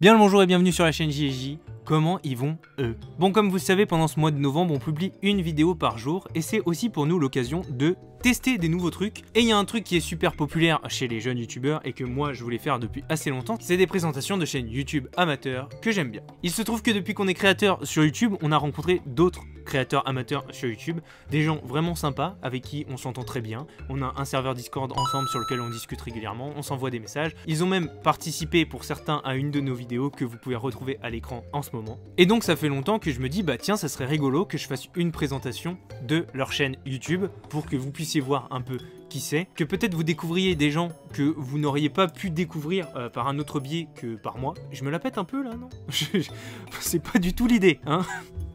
Bien le bonjour et bienvenue sur la chaîne JJ. Comment ils vont eux? Bon, comme vous le savez, pendant ce mois de novembre, on publie une vidéo par jour et c'est aussi pour nous l'occasion de tester des nouveaux trucs. Et il y a un truc qui est super populaire chez les jeunes youtubeurs et que moi je voulais faire depuis assez longtemps, c'est des présentations de chaînes YouTube amateurs que j'aime bien. Il se trouve que depuis qu'on est créateur sur YouTube, on a rencontré d'autres créateurs amateurs sur YouTube, des gens vraiment sympas avec qui on s'entend très bien. On a un serveur Discord ensemble sur lequel on discute régulièrement, on s'envoie des messages. Ils ont même participé pour certains à une de nos vidéos que vous pouvez retrouver à l'écran en ce moment. Et donc ça fait longtemps que je me dis bah tiens, ça serait rigolo que je fasse une présentation de leur chaîne YouTube pour que vous puissiez voir un peu qui c'est, que peut-être vous découvriez des gens que vous n'auriez pas pu découvrir par un autre biais que par moi. Je me la pète un peu là, non? C'est pas du tout l'idée, hein.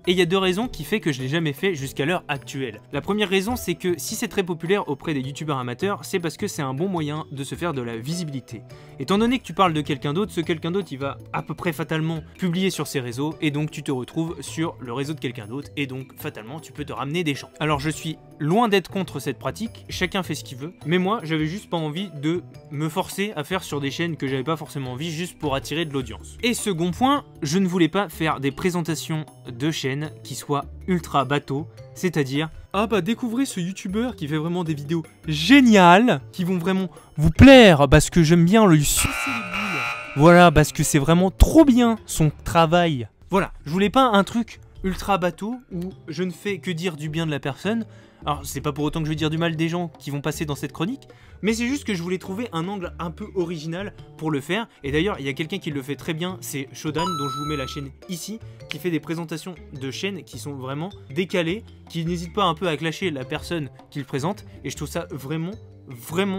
Et il y a deux raisons qui fait que je l'ai jamais fait jusqu'à l'heure actuelle. La première raison, c'est que si c'est très populaire auprès des youtubeurs amateurs, c'est parce que c'est un bon moyen de se faire de la visibilité. Étant donné que tu parles de quelqu'un d'autre, ce quelqu'un d'autre il va à peu près fatalement publier sur ses réseaux et donc tu te retrouves sur le réseau de quelqu'un d'autre et donc fatalement tu peux te ramener des gens. Alors je suis loin d'être contre cette pratique, chacun fait ce qu'il veut, mais moi j'avais juste pas envie de me forcer à faire sur des chaînes que j'avais pas forcément envie juste pour attirer de l'audience. Et second point, je ne voulais pas faire des présentations de chaînes qui soient ultra bateau, c'est-à-dire ah bah découvrez ce youtubeur qui fait vraiment des vidéos géniales, qui vont vraiment vous plaire parce que j'aime bien le sucer les boules. Voilà, parce que c'est vraiment trop bien son travail. Voilà, je voulais pas un truc ultra bateau où je ne fais que dire du bien de la personne. Alors c'est pas pour autant que je vais dire du mal des gens qui vont passer dans cette chronique, mais c'est juste que je voulais trouver un angle un peu original pour le faire. Et d'ailleurs il y a quelqu'un qui le fait très bien, c'est Shodan, dont je vous mets la chaîne ici, qui fait des présentations de chaînes qui sont vraiment décalées, qui n'hésite pas un peu à clasher la personne qu'il présente, et je trouve ça vraiment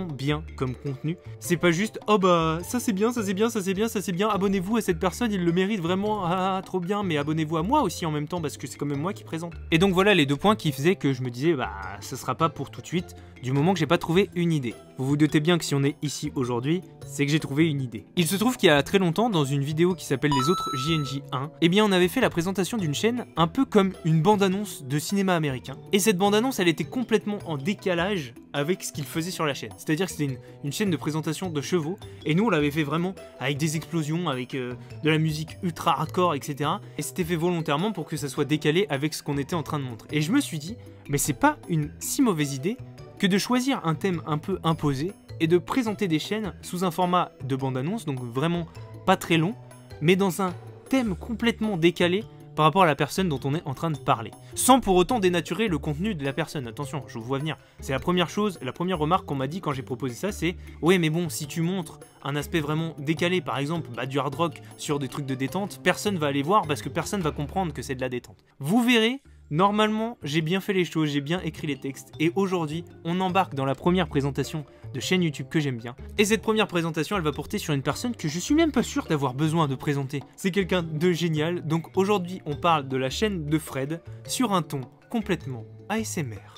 bien comme contenu. C'est pas juste oh bah ça c'est bien, ça c'est bien, ça c'est bien, ça c'est bien, abonnez-vous à cette personne, il le mérite vraiment, ah trop bien, mais abonnez-vous à moi aussi en même temps parce que c'est quand même moi qui présente. Et donc voilà les deux points qui faisaient que je me disais bah ça sera pas pour tout de suite du moment que j'ai pas trouvé une idée. Vous vous doutez bien que si on est ici aujourd'hui, c'est que j'ai trouvé une idée. Il se trouve qu'il y a très longtemps, dans une vidéo qui s'appelle Les Autres JNJ1, eh bien on avait fait la présentation d'une chaîne un peu comme une bande-annonce de cinéma américain. Et cette bande-annonce, elle était complètement en décalage avec ce qu'il faisait sur la chaîne. C'est-à-dire que c'était une chaîne de présentation de chevaux, et nous on l'avait fait vraiment avec des explosions, avec de la musique ultra hardcore, etc. Et c'était fait volontairement pour que ça soit décalé avec ce qu'on était en train de montrer. Et je me suis dit, mais c'est pas une si mauvaise idée que de choisir un thème un peu imposé et de présenter des chaînes sous un format de bande-annonce, donc vraiment pas très long, mais dans un thème complètement décalé par rapport à la personne dont on est en train de parler. Sans pour autant dénaturer le contenu de la personne, attention, je vous vois venir. C'est la première chose, la première remarque qu'on m'a dit quand j'ai proposé ça, c'est « Ouais mais bon, si tu montres un aspect vraiment décalé, par exemple du hard rock sur des trucs de détente, personne va aller voir parce que personne va comprendre que c'est de la détente. » Vous verrez, normalement, j'ai bien fait les choses, j'ai bien écrit les textes, et aujourd'hui, on embarque dans la première présentation de chaîne YouTube que j'aime bien. Et cette première présentation, elle va porter sur une personne que je suis même pas sûr d'avoir besoin de présenter. C'est quelqu'un de génial, donc aujourd'hui, on parle de la chaîne de Fred sur un ton complètement ASMR.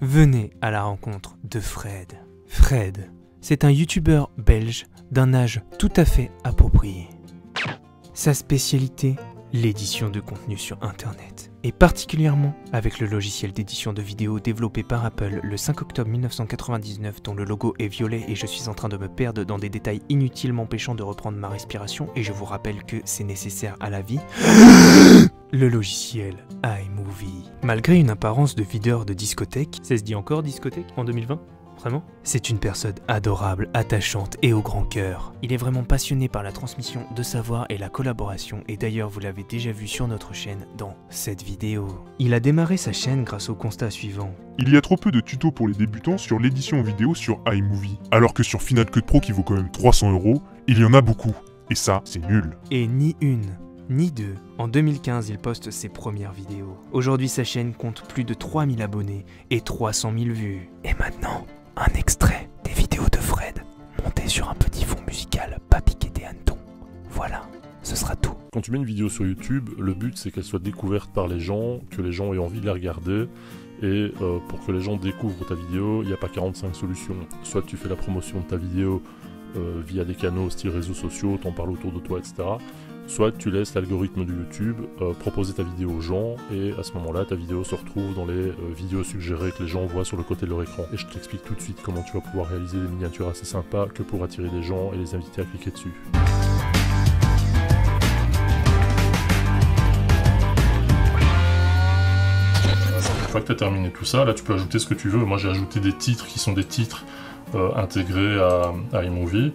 Venez à la rencontre de Fred. Fred, c'est un youtubeur belge d'un âge tout à fait approprié. Sa spécialité, l'édition de contenu sur internet, et particulièrement avec le logiciel d'édition de vidéos développé par Apple le 5 octobre 1999 dont le logo est violet et je suis en train de me perdre dans des détails inutiles m'empêchant de reprendre ma respiration et je vous rappelle que c'est nécessaire à la vie. Le logiciel iMovie. Malgré une apparence de videur de discothèque, ça se dit encore discothèque en 2020 ? Vraiment ? C'est une personne adorable, attachante et au grand cœur. Il est vraiment passionné par la transmission de savoir et la collaboration et d'ailleurs vous l'avez déjà vu sur notre chaîne dans cette vidéo. Il a démarré sa chaîne grâce au constat suivant. Il y a trop peu de tutos pour les débutants sur l'édition vidéo sur iMovie, alors que sur Final Cut Pro qui vaut quand même 300 €, il y en a beaucoup. Et ça, c'est nul. Et ni une, ni deux. En 2015, il poste ses premières vidéos. Aujourd'hui, sa chaîne compte plus de 3000 abonnés et 300 000 vues. Et maintenant, un extrait des vidéos de Fred, monté sur un petit fond musical, pas piqué des hannetons. Voilà, ce sera tout. Quand tu mets une vidéo sur YouTube, le but c'est qu'elle soit découverte par les gens, que les gens aient envie de la regarder. Et pour que les gens découvrent ta vidéo, il n'y a pas 45 solutions. Soit tu fais la promotion de ta vidéo via des canaux style réseaux sociaux, t'en parles autour de toi, etc. soit tu laisses l'algorithme de YouTube proposer ta vidéo aux gens, et à ce moment-là, ta vidéo se retrouve dans les vidéos suggérées que les gens voient sur le côté de leur écran. Et je t'explique tout de suite comment tu vas pouvoir réaliser des miniatures assez sympas que pour attirer des gens et les inviter à cliquer dessus. Une fois que tu as terminé tout ça, là tu peux ajouter ce que tu veux. Moi j'ai ajouté des titres qui sont des titres intégrés à iMovie.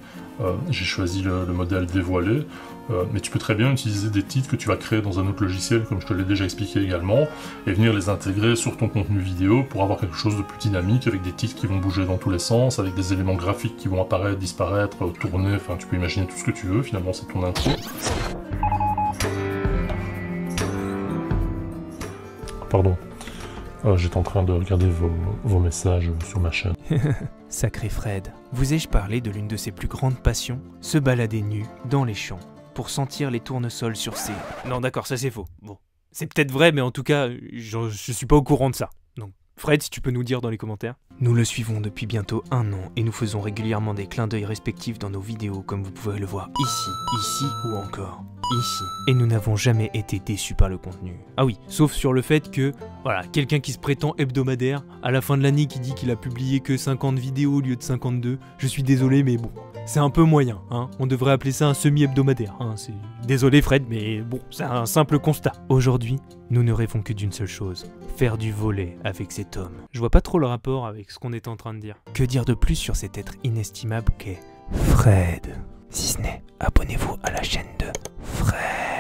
J'ai choisi le modèle dévoilé, mais tu peux très bien utiliser des titres que tu vas créer dans un autre logiciel, comme je te l'ai déjà expliqué également, et venir les intégrer sur ton contenu vidéo pour avoir quelque chose de plus dynamique, avec des titres qui vont bouger dans tous les sens, avec des éléments graphiques qui vont apparaître, disparaître, tourner, enfin tu peux imaginer tout ce que tu veux, finalement c'est ton intro. Pardon. J'étais en train de regarder vos messages sur ma chaîne. Sacré Fred, vous ai-je parlé de l'une de ses plus grandes passions? Se balader nu dans les champs, pour sentir les tournesols sur ses... Non d'accord, ça c'est faux. Bon, c'est peut-être vrai, mais en tout cas, je suis pas au courant de ça. Donc, Fred, si tu peux nous dire dans les commentaires. Nous le suivons depuis bientôt 1 an, et nous faisons régulièrement des clins d'œil respectifs dans nos vidéos, comme vous pouvez le voir ici ou encore ici. Et nous n'avons jamais été déçus par le contenu. Ah oui, sauf sur le fait que, voilà, quelqu'un qui se prétend hebdomadaire, à la fin de l'année qui dit qu'il a publié que 50 vidéos au lieu de 52, je suis désolé mais bon, c'est un peu moyen, hein. On devrait appeler ça un semi-hebdomadaire, hein. Désolé Fred, mais bon, c'est un simple constat. Aujourd'hui, nous ne rêvons que d'une seule chose, faire du volley avec cet homme. Je vois pas trop le rapport avec ce qu'on est en train de dire. Que dire de plus sur cet être inestimable qu'est Fred? Si ce n'est, abonnez-vous à la chaîne de Fred.